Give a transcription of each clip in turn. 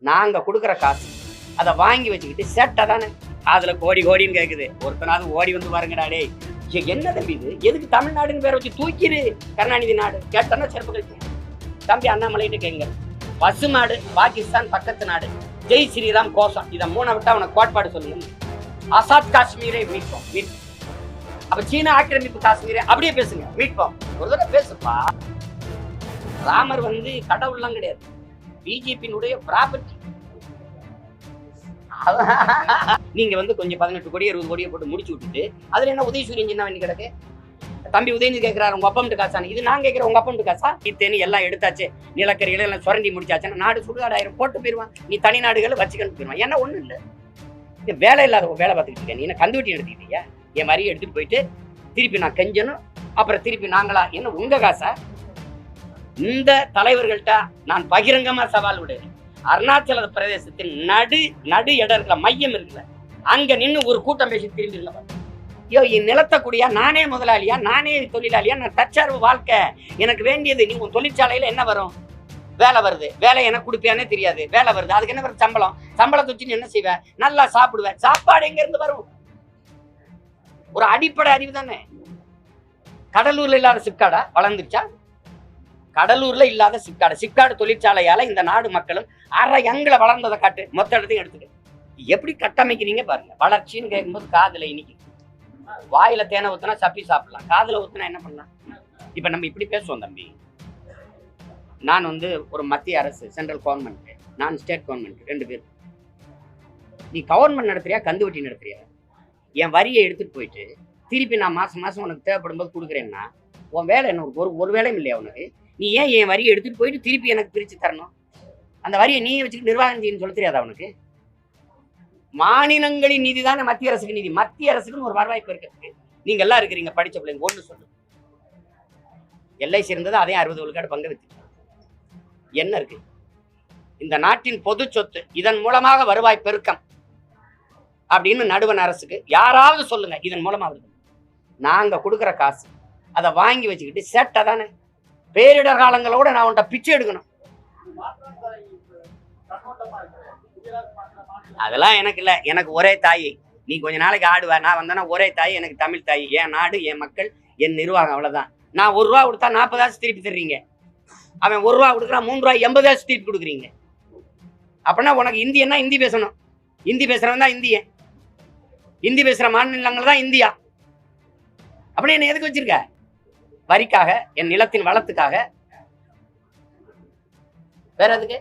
நாங்க கொடுக்குற காசு அதை வாங்கி வச்சுக்கிட்டு சேட்டை தானே அதுல கோடி கோடின்னு கேக்குது. ஒருத்தனாவது ஓடி வந்து பாருங்கடா டேய், என்ன தம்பி இது, எதுக்கு தமிழ்நாடுன்னு பேரை வச்சு தூக்கிடு கருணாநிதி நாடு கேட்டனா செருப்பு கழிச்சு. தம்பி அண்ணாமலைட்டு கேங்க, பசுமாடு பாகிஸ்தான் பக்கத்து நாடு, ஜெய் ஸ்ரீராம் கோஷம், இதை மூணை விட்டா அவனுக்கு கோட்பாடு சொல்லுங்க. ஆசாத் காஷ்மீரை மீட்போம் மீட்போம். அப்ப சீனா ஆக்கிரமிப்பு காஷ்மீரை அப்படியே பேசுங்க, மீட்போம். ஒரு தடவை பேசுப்பா. ராமர் வந்து கடவுள்லாம் கிடையாது, பிஜேபியினுடைய ப்ராப்பர்ட்டி. நீங்க வந்து கொஞ்சம் 18 கோடி 20 கோடியை போட்டு முடிச்சு விட்டுட்டு அதுல என்ன உதயசூரியன் சின்ன வேண்டி கிடக்கு. தம்பி உதயநிதி கேட்கிறாரு உங்க அப்பம்ட்டு காசானு, இது நான் கேட்கிறேன் உங்க அப்பம்ட்டு காசா? இத்தேனி எல்லாம் எடுத்தாச்சு, நிலக்கரிகளை எல்லாம் சுரண்டி முடிச்சாச்சுன்னா நாடு சுடுகாடாயிரம் போட்டு போயிருவான். நீ தனி நாடுகளை வச்சுக்கணும் போயிருவான். ஏன்னா ஒண்ணும் இல்லை, வேலை இல்லாத வேலை பார்த்துக்கிட்டு இருக்கேன். நீ என்ன கந்து வெட்டி எடுத்துக்கிட்டீங்க? என் மாதிரி எடுத்துட்டு போயிட்டு திருப்பி நான் கெஞ்சணும், அப்புறம் திருப்பி நாங்களா? என்ன உங்க காசா? இந்த தலைவர்கள்ட்ட நான் பகிரங்கமா சவால் விடுறேன். அருணாச்சல பிரதேசத்தின் நடு இடம் இருக்கல, மையம் இருக்குல்ல, அங்க நின்று ஒரு கூட்டம் பேசி திரும்பி ஐயோ என் நிலத்தை கூடியா, நானே முதலாளியா, நானே தொழிலாளியா, நான் தற்சார்பு வாழ்க்கை எனக்கு வேண்டியது. நீ உன் தொழிற்சாலையில என்ன வரும்? வேலை வருது, வேலை எனக்கு கொடுப்பியானே தெரியாது, வேலை வருது, அதுக்கு என்ன வரும்? சம்பளத்தை வச்சு என்ன செய்வேன்? நல்லா சாப்பிடுவேன். சாப்பாடு எங்க இருந்து வரும்? ஒரு அடிப்படை அறிவு தானே. கடலூர்ல இல்லாத சிப்காடா வளர்ந்துருச்சா? கடலூர்ல இல்லாத சிப்காடு தொழிற்சாலையால இந்த நாடு மக்களும் எங்களை வளர்ந்ததை காட்டு, மொத்த இடத்தையும் எடுத்துட்டு எப்படி கட்டமைக்கிறீங்க பாருங்க. வளர்ச்சின்னு கேட்கும்போது காதுல இன்னைக்கு வாயில தேனை ஊத்துனா சப்பி சாப்பிடலாம், காதுல ஊத்துனா என்ன பண்ணலாம்? இப்ப நம்ம இப்படி பேசுவோம் தம்பி. நான் வந்து ஒரு மத்திய அரசு சென்ட்ரல் கவர்மெண்ட், நான் ஸ்டேட் கவர்மெண்ட், 2 பேர். நீ கவர்மெண்ட் நடத்துறியா கந்து வட்டி நடத்துறியா? என் வரியை எடுத்துட்டு போயிட்டு திருப்பி நான் மாசம் மாசம் உனக்கு தேவைப்படும் போது கொடுக்குறேன்னா உன் வேலை என்ன? ஒரு வேலையும் இல்லையா உனக்கு? நீ ஏன் என் வரியை எடுத்துட்டு போயிட்டு திருப்பி எனக்கு பிரிச்சு தரணும்? அந்த வரியை நீ வச்சுக்கிட்டு நிர்வாகம் செய்யணும்னு சொல்ல தெரியாதா உனக்கு? மாநிலங்களின் நிதி தானே மத்திய அரசுக்கு நிதி. மத்திய அரசுக்குன்னு ஒரு வருவாய்ப்பு இருக்கிறதுக்கு நீங்க எல்லாம் இருக்கிறீங்க, படிச்ச பிள்ளைங்க. ஒன்று சொல்லு, எல்ஐசி இருந்தது, அதையும் 60 விழுக்காடு பங்கு வச்சு என்ன இருக்கு? இந்த நாட்டின் பொது சொத்து, இதன் மூலமாக வருவாய் பெருக்கம் அப்படின்னு நடுவண் அரசுக்கு யாராவது சொல்லுங்க. இதன் மூலமா வருது. நாங்க கொடுக்குற காசு அதை வாங்கி வச்சுக்கிட்டு சேட்டை தானே. பேரிடர் காலங்களோட நான் உன்ட்ட பிச்சை எடுக்கணும். அதெல்லாம் எனக்கு இல்லை, எனக்கு ஒரே தாய். நீ கொஞ்ச நாளைக்கு ஆடுவ, நான் வந்தேன்னா ஒரே தாய், எனக்கு தமிழ் தாய், என் நாடு, என் மக்கள், என் நிர்வாகம், அவ்வளவுதான். நான் 1 ரூபா கொடுத்தா 40 திருப்பி தர்றீங்க, அவன் 1 ரூபா கொடுக்குறான் 3 ரூபாய் 80 திருப்பி கொடுக்குறீங்க. அப்படின்னா உனக்கு இந்தியன்னா ஹிந்தி பேசணும், ஹிந்தி பேசுறவன் தான் இந்தியன், ஹிந்தி பேசுற மாநிலங்கள் தான் இந்தியா. அப்படின்னு என்ன எதுக்கு வச்சிருக்க? வரிக்காக, என் நிலத்தின் வளத்துக்காக, வேற எதுக்கு?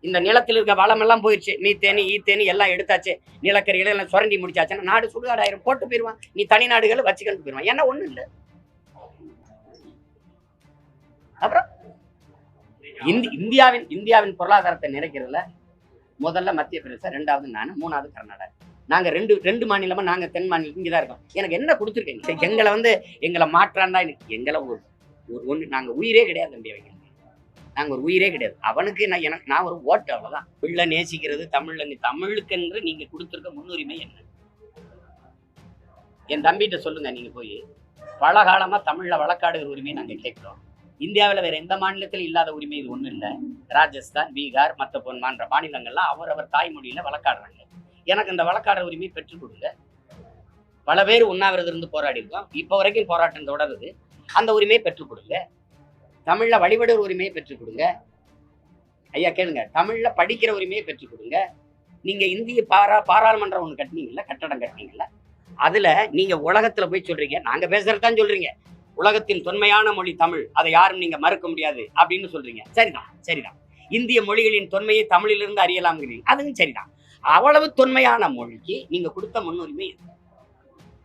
இந்த நிலத்தில் இருக்க வளம் எல்லாம் போயிடுச்சு, நீ தேனி ஈத்தேனி எல்லாம் எடுத்தாச்சு, நிலக்கரிகளை எல்லாம் சுரண்டி முடிச்சாச்சுன்னா நாடு சுடுகாடாயிரம் போட்டு போயிருவான். நீ தனி நாடுகளை வச்சுக்கிட்டு போயிருவான். ஏன்னா ஒண்ணும் இல்லை. அப்புறம் இந்தியாவின் பொருளாதாரத்தை நிறைக்கிறதுல முதல்ல மத்திய பிரதேசம், 2வது நான், 3வது கர்நாடகா. நாங்க ரெண்டு மாநிலமா, நாங்க தென் மாநிலம் இங்கதான் இருக்கோம். எனக்கு என்ன கொடுத்துருக்கீங்க? எங்களை மாற்றாண்டா எங்களை ஒண்ணு நாங்க உயிரே கிடையாது தம்பி. அவங்க நாங்க ஒரு உயிரே கிடையாது. அவனுக்கு நான் ஒரு ஓட்டு, அவ்வளவுதான். பிள்ளை நேசிக்கிறது தமிழுக்கு என்று நீங்க கொடுத்துருக்க முன்னுரிமை என்ன? என் தம்பிகிட்ட சொல்லுங்க. நீங்க போய் பல காலமா தமிழ்ல வழக்காடுகிற உரிமையை நாங்க கேட்கிறோம். இந்தியாவில் வேற எந்த மாநிலத்திலும் இல்லாத உரிமை இது ஒன்றும் இல்லை. ராஜஸ்தான், பீகார், மற்ற போன்ற மாநிலங்கள்லாம் அவரவர் தாய்மொழியில வழக்காடுறாங்க. எனக்கு அந்த வழக்காடுற உரிமையை பெற்றுக் கொடுங்க. பல பேர் உண்ணாவிரதம் இருந்து போராடி இருக்கோம், இப்போ வரைக்கும் போராட்டம் தொடருது. அந்த உரிமையை பெற்றுக் கொடுங்க. தமிழ்ல வழிபடுற உரிமையை பெற்றுக் கொடுங்க. ஐயா கேளுங்க, தமிழ்ல படிக்கிற உரிமையை பெற்றுக் கொடுங்க. நீங்க இந்திய பாராளுமன்றம் ஒண்ணு கட்டினீங்கல்ல, கட்டடம் கட்டினீங்கல்ல, அதுல நீங்க உலகத்துல போய் சொல்றீங்க, நாங்க பேசுறதுதான் சொல்றீங்க, உலகத்தின் தொன்மையான மொழி தமிழ், அதை யாரும் நீங்க மறுக்க முடியாது அப்படின்னு சொல்றீங்க. சரிதான். இந்திய மொழிகளின் தொன்மையை தமிழிலிருந்து அறியலாம்ங்கிறீங்க, அதுவும் சரிதான். அவ்வளவு தொன்மையான மொழிக்கு நீங்க கொடுத்த முன்னுரிமை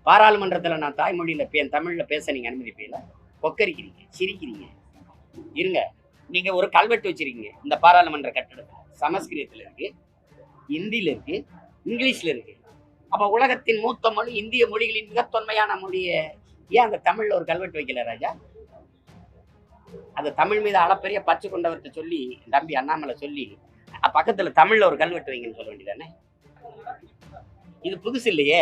பாராளுமன்றத்துல நான் தாய்மொழியில தமிழ்ல பேச நீங்க அனுமதிப்பீங்களா? கொக்கரிக்கிறீங்க, சிரிக்கிறீங்க. இருங்க, நீங்க ஒரு கல்வெட்டு வச்சிருக்கீங்க இந்த பாராளுமன்ற கட்டடத்துல, சமஸ்கிருதத்துல இருக்கு, இந்தியில இருக்கு, இங்கிலீஷ்ல இருக்கு. அப்ப உலகத்தின் மூத்த மொழி இந்திய மொழிகளின் மிக தொன்மையான மொழியை ஏன் அந்த தமிழ்ல ஒரு கல்வெட்டு வைக்கல ராஜா? அது தமிழ் மீது அளப்பெரிய பற்று கொண்டவர்கிட்ட சொல்லி, தம்பி அண்ணாமலை சொல்லி, பக்கத்துல தமிழ்ல ஒரு கல்வெட்டு வைங்கன்னு சொல்ல வேண்டியதானே? இது புதுசு இல்லையே,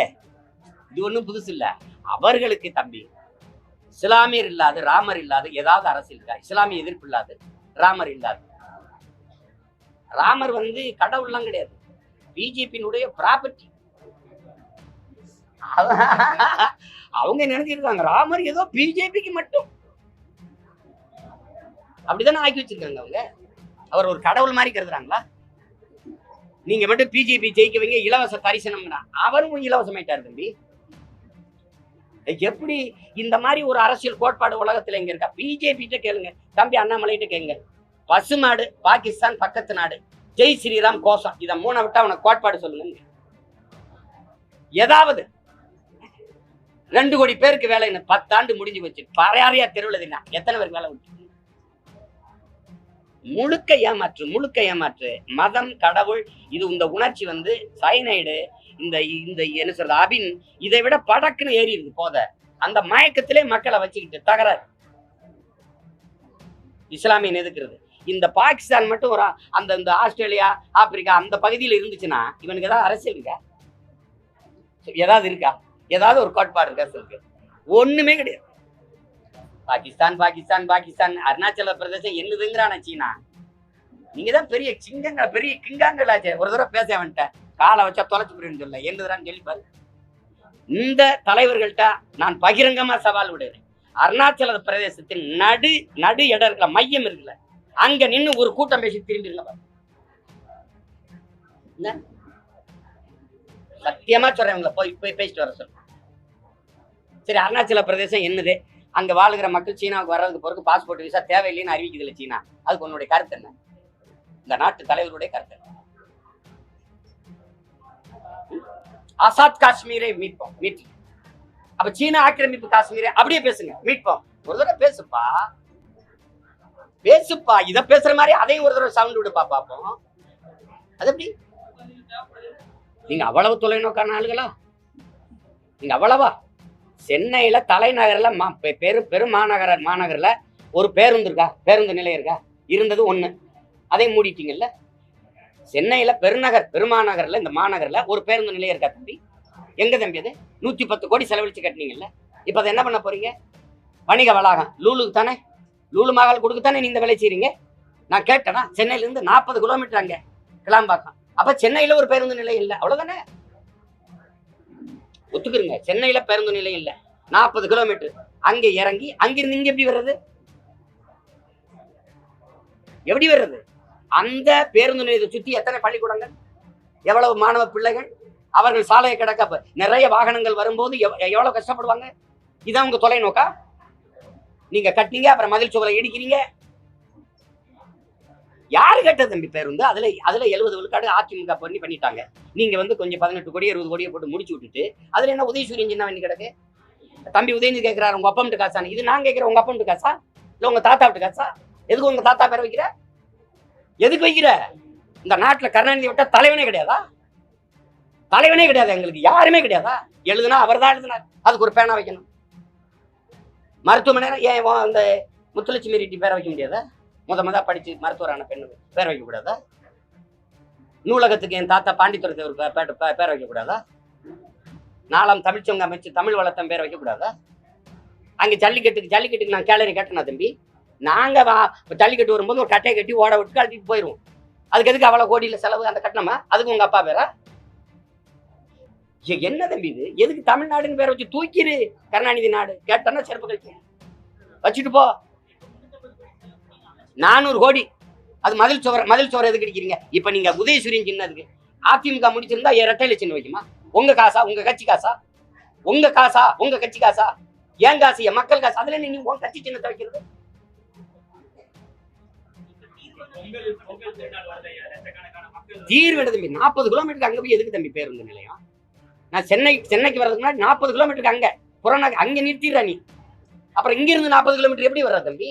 இது ஒண்ணும் புதுசு இல்ல. அவர்களுக்கு தம்பி இஸ்லாமியர் இல்லாது, ராமர் இல்லாது ஏதாவது அரசு இருக்கா? இஸ்லாமிய எதிர்ப்பு இல்லாது, ராமர் இல்லாது, ராமர் வந்து கடவுள்லாம் கிடையாது, பிஜேபியினுடைய ப்ராப்பர்ட்டி. அவங்க நினைச்சிருக்காங்க ராமர் ஏதோ பிஜேபிக்கு மட்டும், அப்படிதானே ஆக்கி வச்சிருக்காங்க அவங்க. அவர் ஒரு கடவுள் மாதிரி கருதுறாங்களா? நீங்க மட்டும் பிஜேபி ஜெயிக்க வைங்க, இலவச தரிசனம்னா அவரும் இலவசமாயிட்டாரு தம்பி. எப்படி இந்த மாதிரி ஒரு அரசியல் கோட்பாடு உலகத்துல எங்க இருக்கா? பிஜேபி கிட்ட கேளுங்க, தம்பி அண்ணாமலைகிட்ட கேளுங்க. பசுமாடு பாகிஸ்தான் பக்கத்து நாடு, ஜெய் ஸ்ரீராம் கோஷம், இதை மூணை விட்டா அவனுக்கு கோட்பாடு சொல்லுங்க. ஏதாவது 2 கோடி பேருக்கு வேலை, 10 ஆண்டு முடிஞ்சு வச்சு பறையாறையா தெருவுலதுன்னா எத்தனை பேருக்கு வேலை விட்டு? முழுக்க ஏமாற்று, முழுக்க ஏமாற்று. மதம், கடவுள், இது இந்த உணர்ச்சி வந்து சைனைடு, இந்த இந்த என்ன சொல்றது அபின், இதை விட படக்குன்னு ஏறி இருக்கு போத. அந்த மயக்கத்திலே மக்களை வச்சுக்கிட்டு தகராறு. இஸ்லாமியன் எதுக்குறது? இந்த பாகிஸ்தான் மட்டும் ஒரு அந்த இந்த ஆஸ்திரேலியா ஆப்பிரிக்கா அந்த பகுதியில் இருந்துச்சுன்னா இவனுக்கு ஏதாவது அரசியல் இருக்கா? ஏதாவது இருக்கா? ஏதாவது ஒரு கோட்பாடு இருக்கா சொல்லுங்க? ஒண்ணுமே கிடையாது. பாகிஸ்தான் பாகிஸ்தான் பாகிஸ்தான், அருணாச்சல பிரதேசம் என்னதுங்கிறான சீனா. நீங்க தான் பெரிய சிங்கங்கள், பெரிய கிங்காங்களாச்சே. ஒரு தடவை பேச வந்துட்டேன், காலை வச்சா தொலைச்சு போயிருந்து சொல்ல என்னதுறான்னு சொல்லி பாரு. இந்த தலைவர்கள்ட்ட நான் பகிரங்கமா சவால் விடுறேன். அருணாச்சல பிரதேசத்தின் நடு இடம் இருக்கல, மையம் இருக்குல்ல, அங்க நின்று ஒரு கூட்டம் பேசி திரும்பிருங்க. சத்தியமா சொல்றேன், போய் போய் பேசிட்டு வர சொல்ல. சரி, அருணாச்சல பிரதேசம் என்னது? அங்க வாழுகிற மக்கள் சீனாவுக்கு வர்றதுக்கு பிறகு பாஸ்போர்ட் விசா தேவையில்லைன்னு அறிவிக்குது இல்லை சீனா. அதுக்கு உன்னுடைய கருத்து என்ன? இந்த நாட்டு தலைவருடைய கருத்து என்ன? ஆசாத் காஷ்மீரை மீட்போம், மீட்டு. அப்ப சீனா ஆக்கிரமிப்பு காஷ்மீரை அப்படியே பேசுங்க, மீட்போம். ஒரு தடவை பேசுப்பா, பேசுப்பா. இத பேசுற மாதிரி அதையும் ஒரு தடவை சவுண்ட் விடுப்பா பாப்போம். அது எப்படி? நீங்க அவ்வளவு தொலைநோக்கான ஆளுகளா? நீங்க அவ்வளவா? சென்னையில தலைநகர்ல பெரும் மாநகர்ல ஒரு பேருந்து இருக்கா? பேருந்து நிலையம் இருக்கா? இருந்தது 1, அதை மூடிட்டீங்கல்ல. சென்னையில பெருமாநகர்ல, இந்த மாநகர்ல ஒரு பேருந்து நிலையம் இருக்கா தம்பி? எங்க தம்பி அது? 110 கோடி செலவழிச்சு கட்டினீங்கல்ல. இப்ப அதை என்ன பண்ண போறீங்க? வணிக வளாகம் லூலுக்கு தானே, லூலு மகால் கொடுக்குத்தானே நீங்க வேலை செய்றீங்க. நான் கேட்டேனா? சென்னையில இருந்து 40 கிலோமீட்டர் அங்க கிளாம்பாக்கம். அப்ப சென்னையில ஒரு பேருந்து நிலையம் இல்லை, அவ்வளவுதானே? ஒத்துக்குறீங்க, சென்னையில பேருந்து நிலையம் இல்ல, 40 கிலோமீட்டர் அங்க இறங்கி அங்கிருந்து இங்க எப்படி வர்றது? எப்படி வர்றது? அந்த பேருந்து நிலையத்தை சுத்தி எத்தனை பள்ளிக்கூடங்கள், எவ்வளவு மாணவ பிள்ளைகள், அவர்கள் சாலையை கிடக்க நிறைய வாகனங்கள் வரும்போது எவ்வளவு கஷ்டப்படுவாங்க. இதான் உங்க தொலைநோக்கா? நீங்க கட்டினீங்க, அப்புறம் மதில் சுவரை இடிக்கிறீங்க. யாரு கேட்ட தம்பி பேருந்து? அதுல 70 விழுக்காடு அதிமுக பண்ணிட்டாங்க. நீங்க வந்து கொஞ்சம் 18 கோடி 20 கோடியை போட்டு முடிச்சு விட்டுட்டு அதுல என்ன உதயசூரியன் சின்ன வண்டி கிடக்கு? தம்பி உதயநிதி கேட்கிறாரு உங்க அப்பா வீட்டு காசான்னு. இது நான் கேட்கிறேன், உங்க அப்பா வீட்டு காசா இல்ல உங்க தாத்தா வீட்டு காசா? எதுக்கு உங்க தாத்தா பேரை வைக்கிற? எதுக்கு வைக்கிற? இந்த நாட்டுல கருணாநிதி விட்டா தலைவனே கிடையாதா? தலைவனே கிடையாது, எங்களுக்கு யாருமே கிடையாதா? எழுதுனா அவர் தான் எழுதுனார், அதுக்கு ஒரு பேனா வைக்கணும். மருத்துவமனை ஏன் அந்த முத்துலட்சுமி ரெட்டி பேரை வைக்க முடியாதா? முத படிச்சு மருத்துவரான பெண்ணு பேர் வைக்க கூடாதா? நூலகத்துக்கு என் தாத்தா பாண்டித்துறை பேர் வைக்க கூடாதா? 4ஆம் தமிழ்ச்சங்க அமைச்சு தமிழ் வளர்த்தம் பேர் வைக்க கூடாதா? அங்க ஜல்லிக்கட்டுக்கு நான் கேலரி கட்டினா தம்பி. நாங்க ஜல்லிக்கட்டு வரும்போது ஒரு கட்டையை கட்டி ஓட விட்டு கட்டிட்டு போயிடுவோம். அதுக்கு எதுக்கு அவ்வளவு கோடியில செலவு? அந்த கட்டணமா? அதுக்கு உங்க அப்பா பேரா? என்ன தம்பி இது? எதுக்கு தமிழ்நாடுன்னு பேரை வச்சு தூக்கிடு? கருணாநிதி நாடு கேட்டா செருப்பு கழிச்சு வச்சுட்டு போ. 400 கோடி அது மதில் சுவர் எதுக்கு அடிக்கிறீங்க? இப்ப நீங்க உதயசூரியன் சின்னதுக்கு அதிமுக முடிச்சிருந்தா இரட்டையில சின்ன வைக்குமா? உங்க காசா? உங்க கட்சி காசா? உங்க காசா? உங்க கட்சி காசா? ஏன் காசு? மக்கள் காசு. அதுல நீங்க உங்க கட்சி சின்னத்தை வைக்கிறது? தீர்வு தம்பி. 40 கிலோமீட்டருக்கு அங்க போய் எதுக்கு தம்பி பேருந்து நிலையம்? நான் சென்னைக்கு வர்றதுக்கு முன்னாடி 40 கிலோமீட்டருக்கு அங்க புறநா அங்க நிறுத்திடுறா நீ. அப்புறம் இங்க இருந்து 40 கிலோமீட்டர் எப்படி வர்ற தம்பி?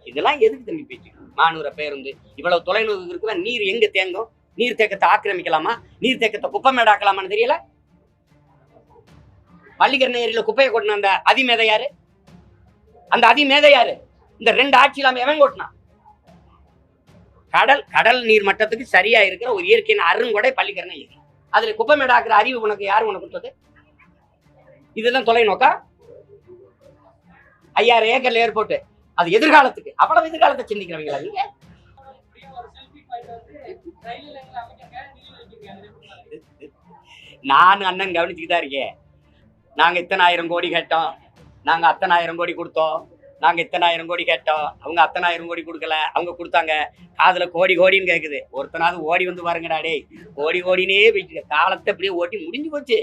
இதெல்லாம் எதுக்கு தம்பி பேச்சு? மாநூற பேருந்து இவ்வளவு தொலைநோக்கு இருக்குன்னா நீர் எங்க தேங்கும்? நீர் தேக்கத்தை ஆக்கிரமிக்கலாமா? நீர் தேக்கத்தை குப்பமேடாக்கலாமான்னு தெரியல. பள்ளிக்கரணை ஏரியில குப்பையை கொட்டின அந்த அதிமேதை யாரு? அந்த அதிமேதை யாரு? இந்த 2 ஆட்சி இல்லாம எவன் கொட்டினா? கடல் நீர் மட்டத்துக்கு சரியா இருக்கிற ஒரு இயற்கையின் அருங்கொடை பள்ளிக்கரணை ஏரி. அதுல குப்பமேடாக்குற அறிவு உனக்கு யாரு உனக்கு கொடுத்தது? இதுதான் தொலைநோக்கா? 5000 ஏக்கர்ல ஏர்போர்ட் அது எதிர்காலத்துக்கு. அவ்வளவு எதிர்காலத்தை சிந்திக்கிறவங்களா நீங்க? நான் அண்ணன் கவனிச்சுட்டு தான் இருக்கேன். நாங்க இத்தனை ஆயிரம் கோடி கேட்டோம், நாங்க அத்தனை ஆயிரம் கோடி கொடுத்தோம், நாங்க இத்தனை ஆயிரம் கோடி கேட்டோம், அவங்க அத்தனை ஆயிரம் கோடி கொடுக்கல, அவங்க கொடுத்தாங்க. காதுல கோடி கோடின்னு கேக்குது. ஒருத்தனாவது ஓடி வந்து பாருங்கடா டேய், கோடி கோடினே போயிட்டு காலத்தை அப்படியே ஓட்டி முடிஞ்சு போச்சு.